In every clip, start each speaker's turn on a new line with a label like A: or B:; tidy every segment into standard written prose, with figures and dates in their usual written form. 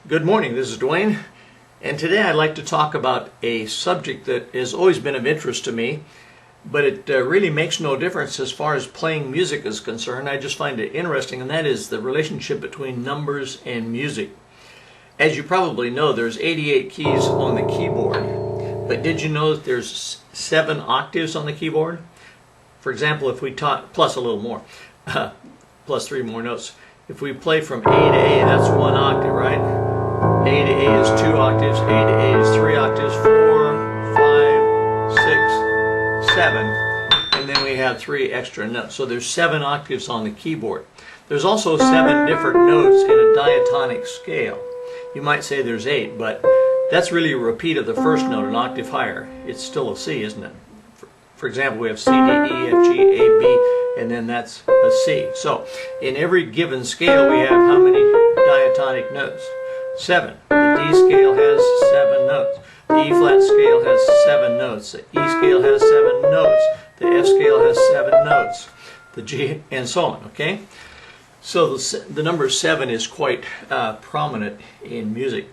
A: Good morning, this is Dwayne, and today I'd like to talk about a subject that has always been of interest to me, but it really makes no difference as far as playing music is concerned. I just find it interesting, and that is the relationship between numbers and music. As you probably know, there's 88 keys on the keyboard, but did you know that there's 7 octaves on the keyboard? For example, if we taught, plus a little more, plus 3 more notes. If we play from A to A, that's 1 octave, right? A to A is 2 octaves, A to A is 3 octaves, 4, 5, 6, 7, and then we have 3 extra notes. So there's 7 octaves on the keyboard. There's also 7 different notes in a diatonic scale. You might say there's 8, but that's really a repeat of the first note, an octave higher. It's still a C, isn't it? For example, we have C, D, E, F, G, A, B, and then that's a C. So in every given scale we have how many diatonic notes? 7. The D scale has 7 notes. The E flat scale has 7 notes. The E scale has 7 notes. The F scale has 7 notes. The G, and so on, okay? So the number 7 is quite prominent in music.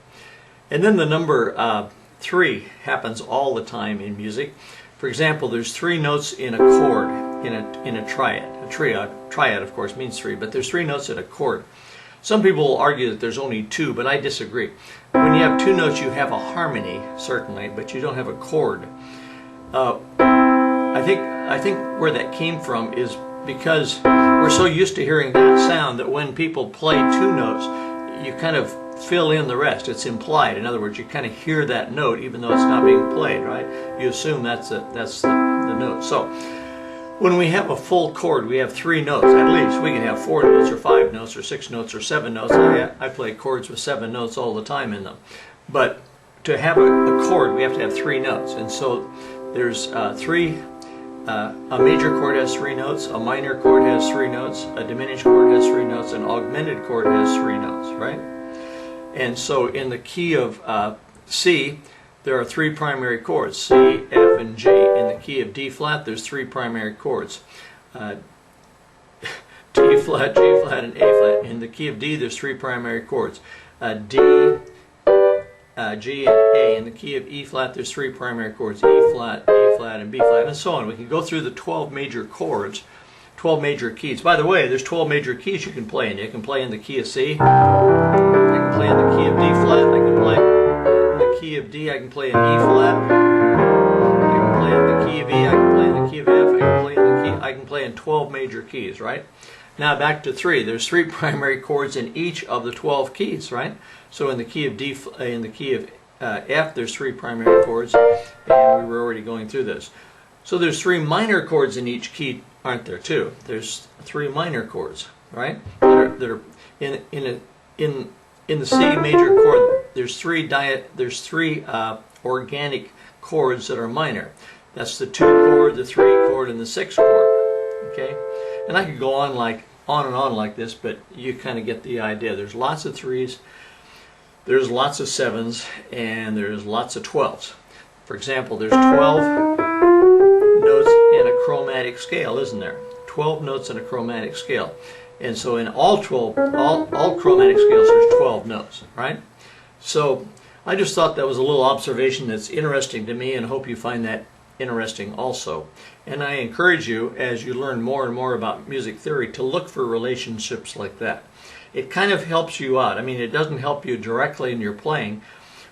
A: And then the number 3 happens all the time in music. For example, there's 3 notes in a chord in a triad. A triad, of course, means 3, but there's 3 notes in a chord. Some people will argue that there's only 2, but I disagree. When you have 2 notes, you have a harmony, certainly, but you don't have a chord. I think where that came from is because we're so used to hearing that sound that when people play 2 notes, you kind of fill in the rest. It's implied. In other words, you kind of hear that note even though it's not being played, right? You assume that's the note. So when we have a full chord, we have 3 notes at least. We can have 4 notes or 5 notes or 6 notes or 7 notes. I play chords with 7 notes all the time in them. But to have a chord, we have to have 3 notes. And so there's a major chord has 3 notes, a minor chord has 3 notes, a diminished chord has 3 notes, an augmented chord has 3 notes, right? And so in the key of C, there are 3 primary chords, C, F, and G. In the key of D flat, there's 3 primary chords, D flat, G flat, and A flat. In the key of D, there's 3 primary chords, D, G, and A. In the key of E flat, there's 3 primary chords, E flat, A flat, and B flat, and so on. We can go through the 12 major chords, 12 major keys. By the way, there's 12 major keys you can play in. You can play in the key of C, I can play in the key of D flat, I can play in the key of D, I can play in E flat, I can play in the key of E, I can play in the key of F, I can play in 12 major keys, right? Now back to 3. There's 3 primary chords in each of the 12 keys, right? So in the key of D, in the key of F, there's 3 primary chords, and we were already going through this. So there's 3 minor chords in each key, aren't there? Too. There's 3 minor chords, right? That are in the C major chord. There's 3 organic chords that are minor. That's the 2 chord, the 3 chord, and the 6 chord. Okay, and I could go on and on like this, but you kind of get the idea. There's lots of 3s, there's lots of 7s, and there's lots of 12s. For example, there's 12 notes in a chromatic scale, isn't there? 12 notes in a chromatic scale. And so in all chromatic scales, there's 12 notes, right? So I just thought that was a little observation that's interesting to me, and hope you find that interesting also. And I encourage you, as you learn more and more about music theory, to look for relationships like that. It kind of helps you out. I mean, it doesn't help you directly in your playing,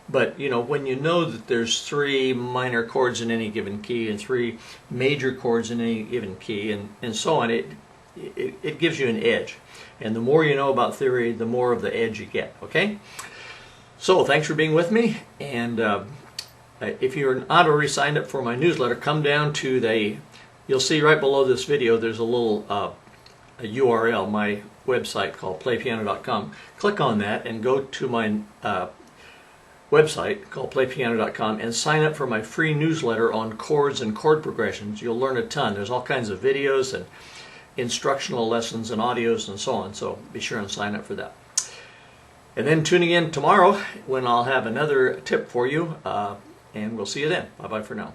A: but you know, when you know that there's 3 minor chords in any given key and 3 major chords in any given key, and so on, it gives you an edge. And the more you know about theory, the more of the edge you get, okay? So thanks for being with me, and if you're not already signed up for my newsletter, come down to you'll see right below this video there's a little a URL, my website called playpiano.com. Click on that and go to my website called playpiano.com and sign up for my free newsletter on chords and chord progressions. You'll learn a ton. There's all kinds of videos and instructional lessons and audios and so on, so be sure and sign up for that. And then tune in tomorrow when I'll have another tip for you, and we'll see you then. Bye-bye for now.